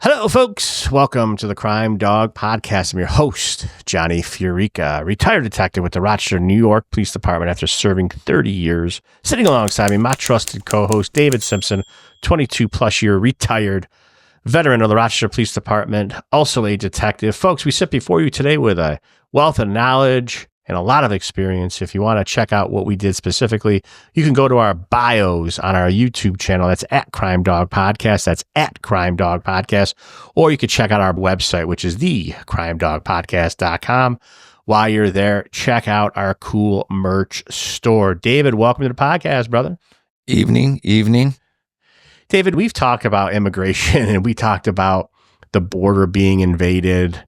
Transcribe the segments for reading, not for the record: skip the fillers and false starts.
Hello, folks. Welcome to the Crime Dawg podcast. I'm your host, Johnny FIORICA, retired detective with the Rochester, New York Police Department after serving 30 years. Sitting alongside me, my trusted co-host, David Simpson, 22-plus year retired veteran of the Rochester Police Department, also a detective. Folks, we sit before you today with a wealth of knowledge and a lot of experience. If you want to check out what we did specifically, you can go to our bios on our YouTube channel. That's at Crime Dawg Podcast. That's at Crime Dawg Podcast. Or you can check out our website, which is thecrimedawgpodcast.com. While you're there, check out our cool merch store. David, welcome to the podcast, brother. Evening. David, we've talked about immigration and we talked about the border being invaded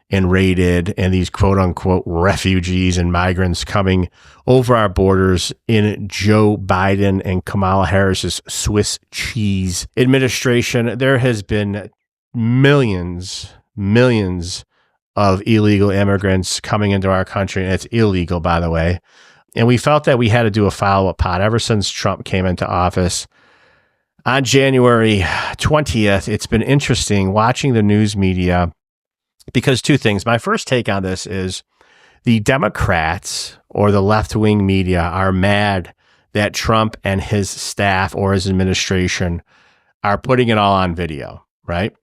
and raided and these quote unquote refugees and migrants coming over our borders in Joe Biden and Kamala Harris's Swiss cheese administration. There has been millions of illegal immigrants coming into our country, and it's illegal, by the way. And we felt that we had to do a follow-up pod ever since Trump came into office. On January 20th, it's been interesting watching the news media because two things. My first take on this is the Democrats or the left-wing media are mad that Trump and his staff or his administration are putting it all on video, right?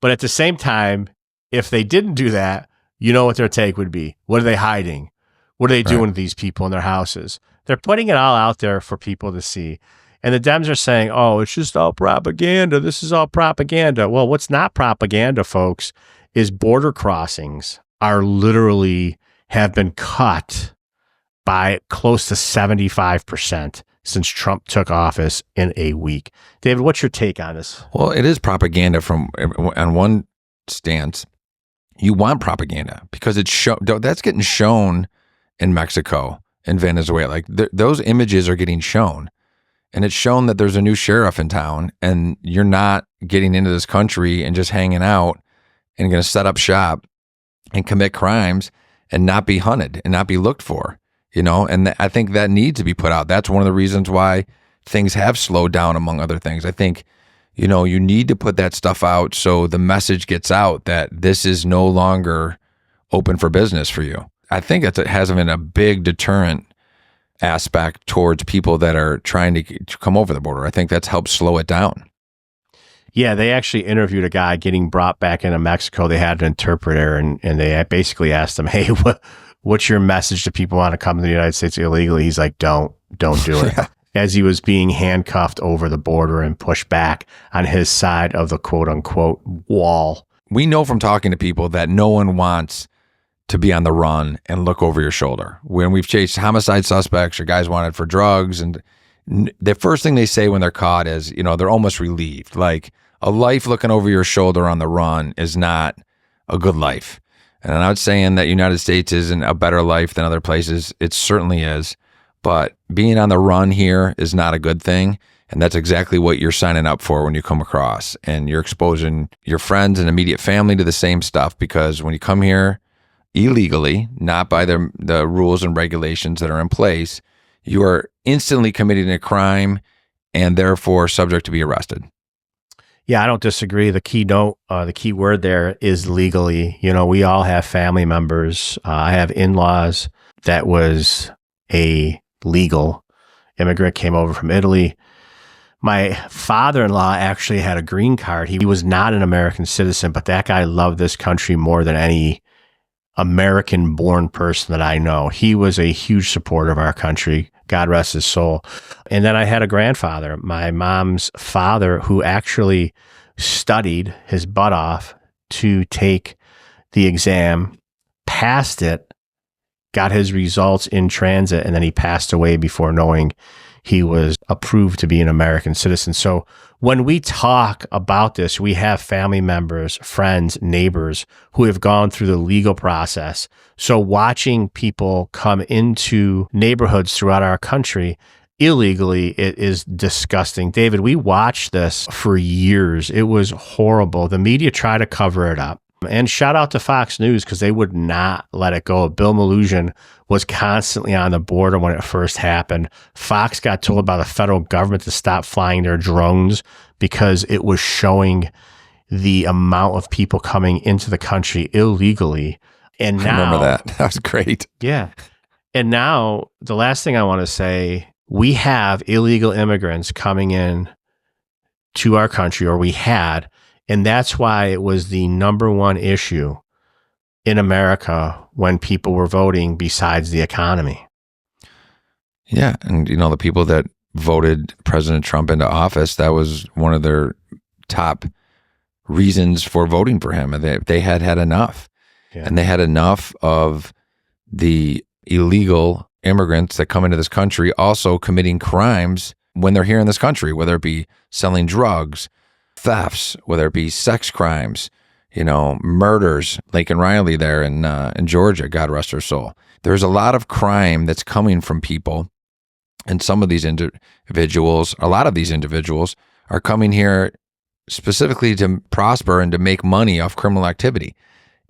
But at the same time, if they didn't do that, you know what their take would be. What are they hiding? What are they doing to these people in their houses? They're putting it all out there for people to see. And the Dems are saying, oh, it's just all propaganda. This is all propaganda. Well, what's not propaganda, folks, is border crossings are literally have been cut by close to 75% since Trump took office in a week. David, what's your take on this? Well, it is propaganda on one stance. You want propaganda because that's getting shown in Mexico and Venezuela. Like those images are getting shown. And it's shown that there's a new sheriff in town and you're not getting into this country and just hanging out and going to set up shop and commit crimes and not be hunted and not be looked for, you know? And I think that needs to be put out. That's one of the reasons why things have slowed down, among other things. I think, you know, you need to put that stuff out so the message gets out that this is no longer open for business for you. I think it has been a big deterrent aspect towards people that are trying to come over the border. I think that's helped slow it down. Yeah, they actually interviewed a guy getting brought back into Mexico. They had an interpreter, and they basically asked him, hey, what's your message to people who want to come to the United States illegally? He's like, don't do it. Yeah. As he was being handcuffed over the border and pushed back on his side of the quote unquote wall. We know from talking to people that no one wants to be on the run and look over your shoulder. When we've chased homicide suspects or guys wanted for drugs, and the first thing they say when they're caught is, you know, they're almost relieved. Like a life looking over your shoulder on the run is not a good life. And I'm not saying that United States isn't a better life than other places. It certainly is. But being on the run here is not a good thing. And that's exactly what you're signing up for when you come across. And you're exposing your friends and immediate family to the same stuff, because when you come here illegally, not by the rules and regulations that are in place, you are instantly committing a crime and therefore subject to be arrested. Yeah, I don't disagree. The key word there is legally. You know, we all have family members. I have in-laws that was a legal immigrant, came over from Italy. My father-in-law actually had a green card. He was not an American citizen, but that guy loved this country more than any American-born person that I know. He was a huge supporter of our country. God rest his soul. And then I had a grandfather, my mom's father, who actually studied his butt off to take the exam, passed it, got his results in transit, and then he passed away before knowing he was approved to be an American citizen. So when we talk about this, we have family members, friends, neighbors who have gone through the legal process. So watching people come into neighborhoods throughout our country illegally, it is disgusting. David, we watched this for years. It was horrible. The media tried to cover it up. And shout out to Fox News, because they would not let it go. Bill Maloogian was constantly on the border when it first happened. Fox got told by the federal government to stop flying their drones because it was showing the amount of people coming into the country illegally. And now, I remember that. That was great. Yeah. And now the last thing I want to say, we have illegal immigrants coming in to our country, or we had, and that's why it was the number one issue in America when people were voting besides the economy. Yeah. And, the people that voted President Trump into office, that was one of their top reasons for voting for him. They had enough. Yeah. And they had enough of the illegal immigrants that come into this country also committing crimes when they're here in this country, whether it be selling drugs, thefts, whether it be sex crimes, murders. Laken Riley there in Georgia, God rest her soul. There's a lot of crime that's coming from people. And some of these individuals, a lot of these individuals are coming here specifically to prosper and to make money off criminal activity.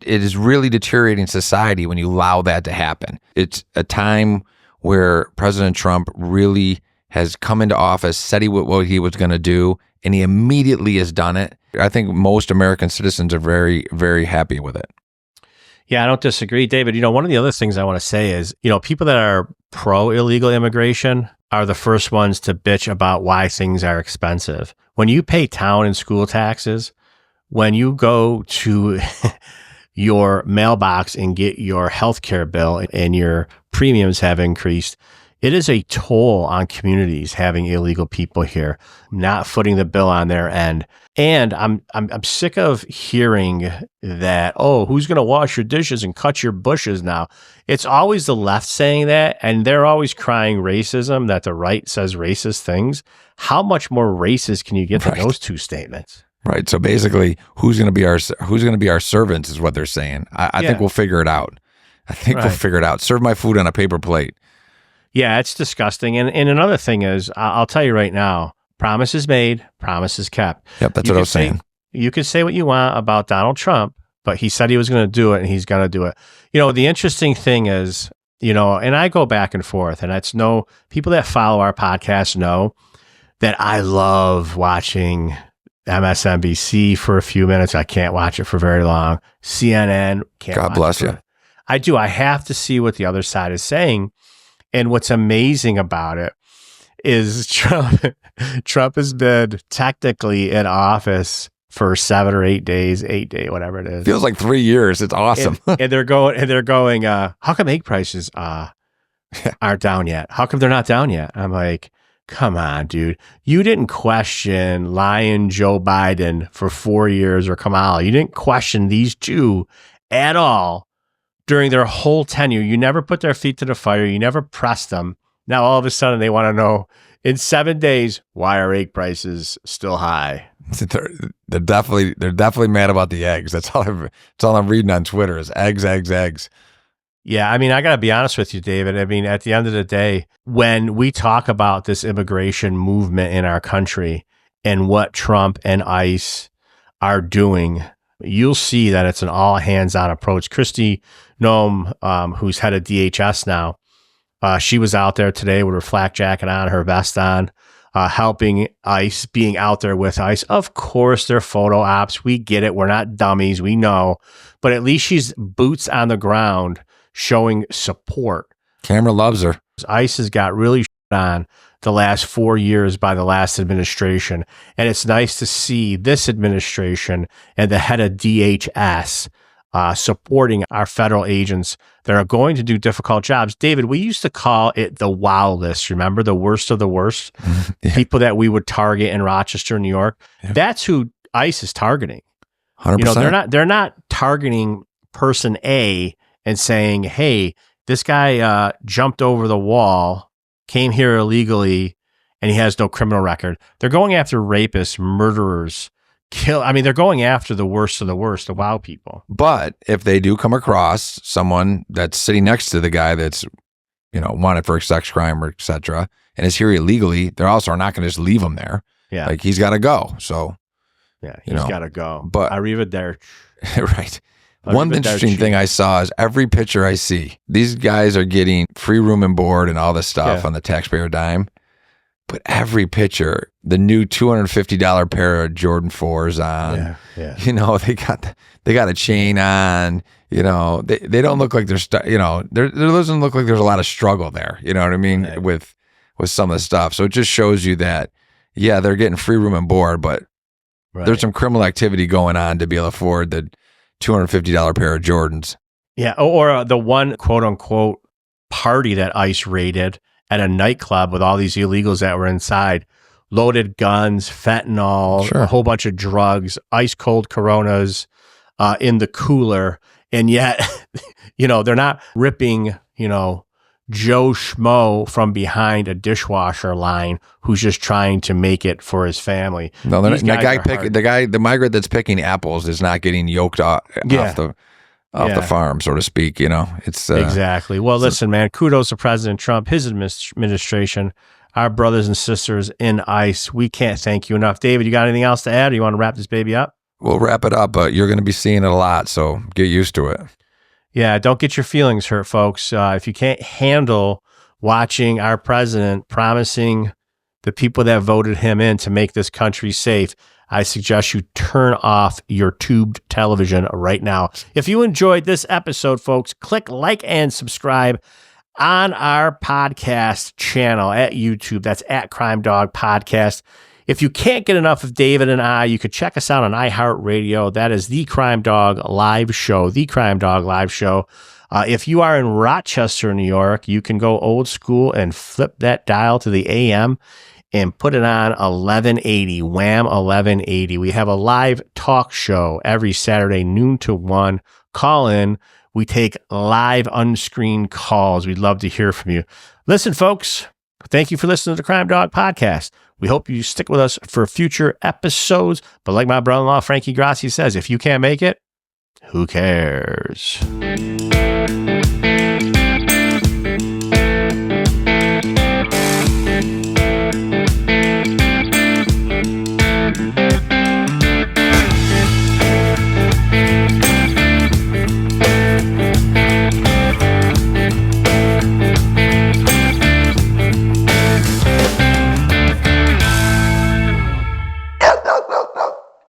It is really deteriorating society when you allow that to happen. It's a time where President Trump really has come into office, said what he was going to do, and he immediately has done it. I think most American citizens are very, very happy with it. Yeah, I don't disagree, David. One of the other things I want to say is, people that are pro-illegal immigration are the first ones to bitch about why things are expensive. When you pay town and school taxes, when you go to your mailbox and get your healthcare bill and your premiums have increased, it is a toll on communities having illegal people here, not footing the bill on their end. And I'm sick of hearing that, who's going to wash your dishes and cut your bushes now? It's always the left saying that, and they're always crying racism, that the right says racist things. How much more racist can you get than those two statements? Right. So basically, who's going to be our servants is what they're saying. I think we'll figure it out. We'll figure it out. Serve my food on a paper plate. Yeah, it's disgusting. And another thing is, I'll tell you right now, promises made, promises kept. Yep, that's what I was saying. You can say what you want about Donald Trump, but he said he was going to do it, and he's going to do it. The interesting thing is, and I go back and forth, and people that follow our podcast know that I love watching MSNBC for a few minutes. I can't watch it for very long. CNN, can't watch it. God bless you. I do. I have to see what the other side is saying. And what's amazing about it is Trump has been technically in office for 7 or 8 days, 8 days, whatever it is. Feels like 3 years. It's awesome. And they're going, how come egg prices aren't down yet? How come they're not down yet? I'm like, come on, dude. You didn't question lying Joe Biden for 4 years or Kamala. You didn't question these two at all during their whole tenure. You never put their feet to the fire. You never pressed them. Now, all of a sudden, they want to know, in 7 days, why are egg prices still high? They're definitely mad about the eggs. That's all I'm reading on Twitter is eggs. Yeah, I got to be honest with you, David. At the end of the day, when we talk about this immigration movement in our country and what Trump and ICE are doing, you'll see that it's an all hands-on approach. Kristi Noem, who's head of DHS now, she was out there today with her flak jacket on, her vest on, helping ICE, being out there with ICE. Of course, they're photo ops. We get it. We're not dummies. We know. But at least she's boots on the ground showing support. Camera loves her. ICE has got really on the last 4 years by the last administration. And it's nice to see this administration and the head of DHS supporting our federal agents that are going to do difficult jobs. David, we used to call it the WOW list. Remember, the worst of the worst? Yeah. People that we would target in Rochester, New York. Yep. That's who ICE is targeting. 100%. They're not targeting person A and saying, hey, this guy jumped over the wall, came here illegally, and he has no criminal record. They're going after rapists, murderers, they're going after the worst of the worst, the WOW people. But if they do come across someone that's sitting next to the guy that's, wanted for a sex crime or et cetera, and is here illegally, they're also not going to just leave him there. Yeah. Like, he's got to go. So, yeah, he's got to go. But arrivederci. Right. One interesting thing I saw is every picture I see, these guys are getting free room and board and all this stuff on the taxpayer dime. But every picture, the new $250 pair of Jordan 4s on, you know, they got a chain on, you know, they don't look like you know, there doesn't look like there's a lot of struggle there. You know what I mean? Right. With some of the stuff. So it just shows you that, yeah, they're getting free room and board, but there's some criminal activity going on to be able to afford the $250 pair of Jordans. Yeah. Or the one quote unquote party that ICE raided at a nightclub with all these illegals that were inside, loaded guns, fentanyl, a whole bunch of drugs, ice cold Coronas in the cooler. And yet, you know, they're not ripping, you know, Joe Schmo from behind a dishwasher line who's just trying to make it for his family. No, the migrant that's picking apples is not getting yoked off the farm, so to speak. You know, it's exactly. Well, listen, man, kudos to President Trump, his administration, our brothers and sisters in ICE. We can't thank you enough. David, you got anything else to add, or you want to wrap this baby up? We'll wrap it up, but you're going to be seeing it a lot, so get used to it. Yeah, don't get your feelings hurt, folks. If you can't handle watching our president promising the people that voted him in to make this country safe, I suggest you turn off your tubed television right now. If you enjoyed this episode, folks, click like and subscribe on our podcast channel at YouTube. That's at Crime Dawg Podcast. If you can't get enough of David and I, you could check us out on iHeartRadio. That is the Crime Dawg Live Show, the Crime Dawg Live Show. If you are in Rochester, New York, you can go old school and flip that dial to the AM and put it on 1180, Wham 1180. We have a live talk show every Saturday, noon to 1. Call in. We take live unscreened calls. We'd love to hear from you. Listen, folks, thank you for listening to the Crime Dawg Podcast. We hope you stick with us for future episodes. But like my brother-in-law, Frankie Grassi, says, if you can't make it, who cares?